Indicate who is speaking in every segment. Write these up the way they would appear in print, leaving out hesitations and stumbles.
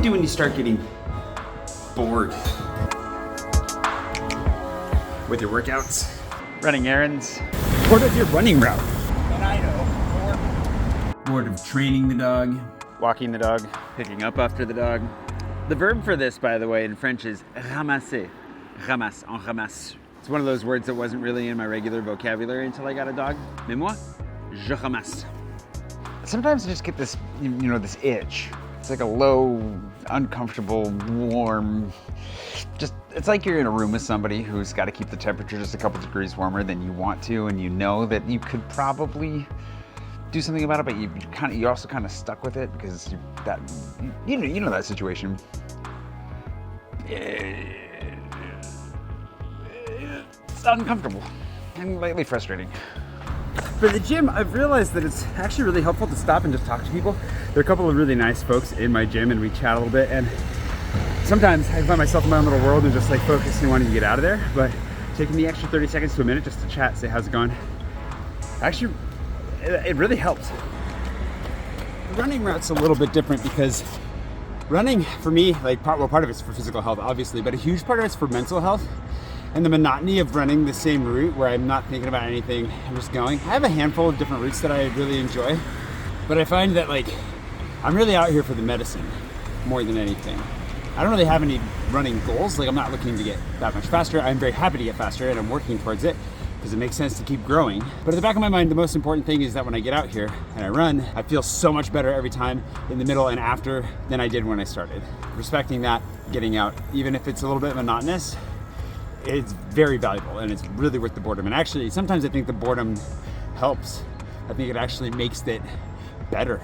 Speaker 1: do when you start getting bored with your workouts, running errands, bored with your running route? And I know, bored of training the dog, walking the dog, picking up after the dog. The verb for this, by the way, in French is ramasser. Ramasse, en ramasse. It's one of those words that wasn't really in my regular vocabulary until I got a dog. Mais moi, je ramasse. Sometimes I just get this, this itch. It's like a low, uncomfortable, warm, it's like you're in a room with somebody who's got to keep the temperature just a couple degrees warmer than you want to, and you know that you could probably do something about it, but you're also kind of stuck with it because that situation. It's uncomfortable and lately frustrating. For the gym, I've realized that it's actually really helpful to stop and just talk to people. There are a couple of really nice folks in my gym and we chat a little bit, and sometimes I find myself in my own little world and just like focused and wanting to get out of there, but taking the extra 30 seconds to a minute just to chat, say how's it going, actually, it really helps. The running route's a little bit different because running for me, part of it's for physical health, obviously, but a huge part of it's for mental health. And the monotony of running the same route where I'm not thinking about anything, I'm just going. I have a handful of different routes that I really enjoy, but I find that I'm really out here for the medicine more than anything. I don't really have any running goals. I'm not looking to get that much faster. I'm very happy to get faster and I'm working towards it because it makes sense to keep growing. But at the back of my mind, the most important thing is that when I get out here and I run, I feel so much better every time in the middle and after than I did when I started. Respecting that, getting out, even if it's a little bit monotonous, it's very valuable and it's really worth the boredom. And actually, sometimes I think the boredom helps. I think it actually makes it better,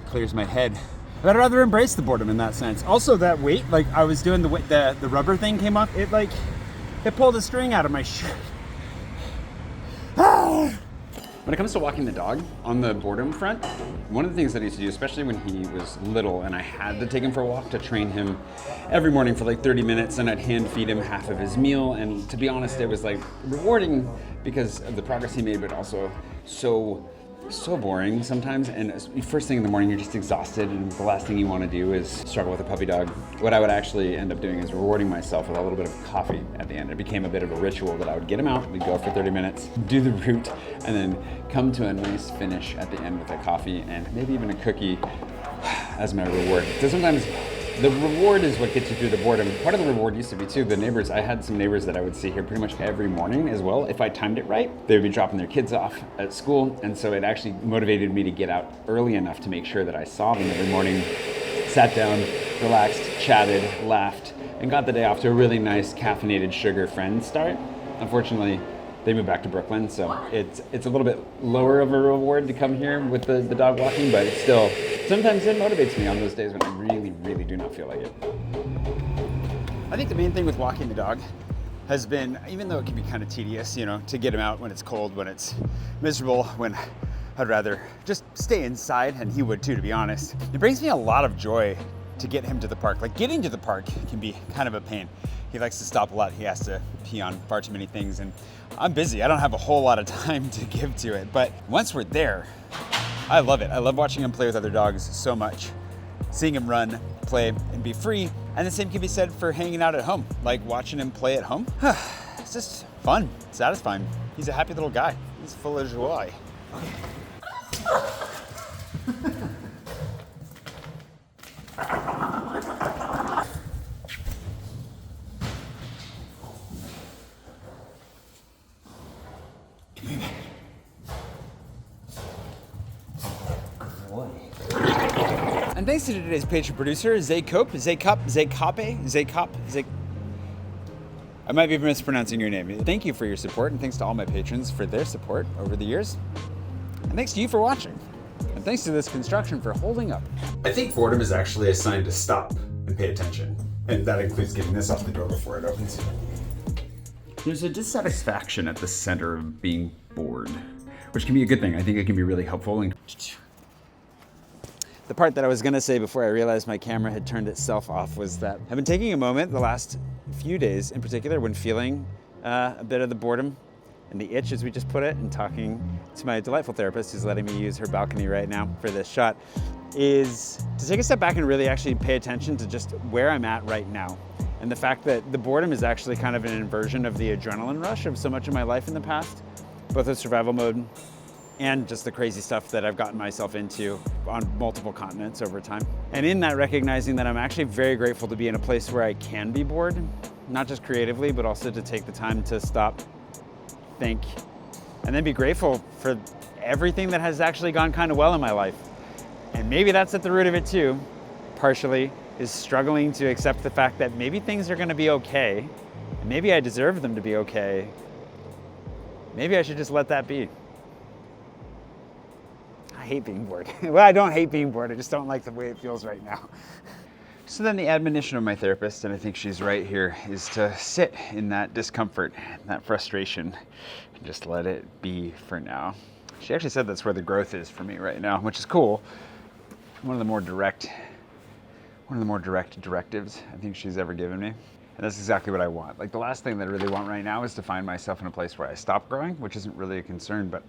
Speaker 1: clears my head. But I'd rather embrace the boredom in that sense. Also, that weight, I was doing the rubber thing came up. It pulled a string out of my shirt. When it comes to walking the dog on the boredom front, one of the things that I used to do, especially when he was little and I had to take him for a walk to train him every morning for 30 minutes, and I'd hand feed him half of his meal. And to be honest, it was rewarding because of the progress he made, but also so boring sometimes. And first thing in the morning, you're just exhausted, and the last thing you want to do is struggle with a puppy dog. What I would actually end up doing is rewarding myself with a little bit of coffee at the end. It became a bit of a ritual that I would get him out, we'd go for 30 minutes, do the route, and then come to a nice finish at the end with a coffee and maybe even a cookie as my reward. So sometimes the reward is what gets you through the boredom. Part of the reward used to be too, the neighbors. I had some neighbors that I would see here pretty much every morning as well. If I timed it right, they would be dropping their kids off at school. And so it actually motivated me to get out early enough to make sure that I saw them every morning, sat down, relaxed, chatted, laughed, and got the day off to a really nice caffeinated sugar friend start. Unfortunately, they moved back to Brooklyn, so it's a little bit lower of a reward to come here with the dog walking, but it's still, sometimes it motivates me on those days when I really, really do not feel like it. I think the main thing with walking the dog has been, even though it can be kind of tedious, to get him out when it's cold, when it's miserable, when I'd rather just stay inside, and he would too, to be honest. It brings me a lot of joy to get him to the park. Getting to the park can be kind of a pain. He likes to stop a lot. He has to pee on far too many things, and I'm busy. I don't have a whole lot of time to give to it, but once we're there, I love it. I love watching him play with other dogs so much. Seeing him run, play, and be free. And the same can be said for hanging out at home, watching him play at home. It's just fun, satisfying. He's a happy little guy. He's full of joy. And thanks to today's Patron producer, I might be mispronouncing your name. Thank you for your support, and thanks to all my patrons for their support over the years. And thanks to you for watching. And thanks to this construction for holding up. I think boredom is actually a sign to stop and pay attention. And that includes getting this off the door before it opens. There's a dissatisfaction at the center of being bored, which can be a good thing. I think it can be really helpful. The part that I was gonna say before I realized my camera had turned itself off was that I've been taking a moment the last few days in particular when feeling a bit of the boredom
Speaker 2: and the itch, as we just put it, and talking to my delightful therapist who's letting me use her balcony right now for this shot, is to take a step back and really actually pay attention to just where I'm at right now. And the fact that the boredom is actually kind of an inversion of the adrenaline rush of so much of my life in the past, both with survival mode and just the crazy stuff that I've gotten myself into on multiple continents over time. And in that, recognizing that I'm actually very grateful to be in a place where I can be bored, not just creatively, but also to take the time to stop, think, and then be grateful for everything that has actually gone kind of well in my life. And maybe that's at the root of it too, partially, is struggling to accept the fact that maybe things are gonna be okay, and maybe I deserve them to be okay. Maybe I should just let that be. I hate being bored. Well, I don't hate being bored, I just don't like the way it feels right now.
Speaker 1: So then the admonition of my therapist, and I think she's right here, is to sit in that discomfort, that frustration, and just let it be for now. She actually said that's where the growth is for me right now, which is cool. One of the more direct directives I think she's ever given me. And that's exactly what I want. Like, the last thing that I really want right now is to find myself in a place where I stop growing, which isn't really a concern, but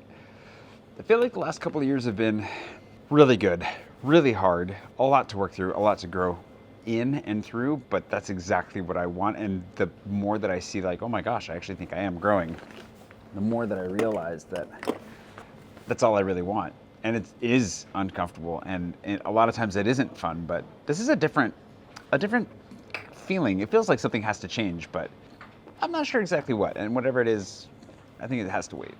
Speaker 1: I feel like the last couple of years have been really good, really hard, a lot to work through, a lot to grow in and through, but that's exactly what I want. And the more that I see, like, oh my gosh, I actually think I am growing, the more that I realize that that's all I really want. And it is uncomfortable, and a lot of times it isn't fun, but this is a different feeling. It feels like something has to change, but I'm not sure exactly what, and whatever it is, I think it has to wait.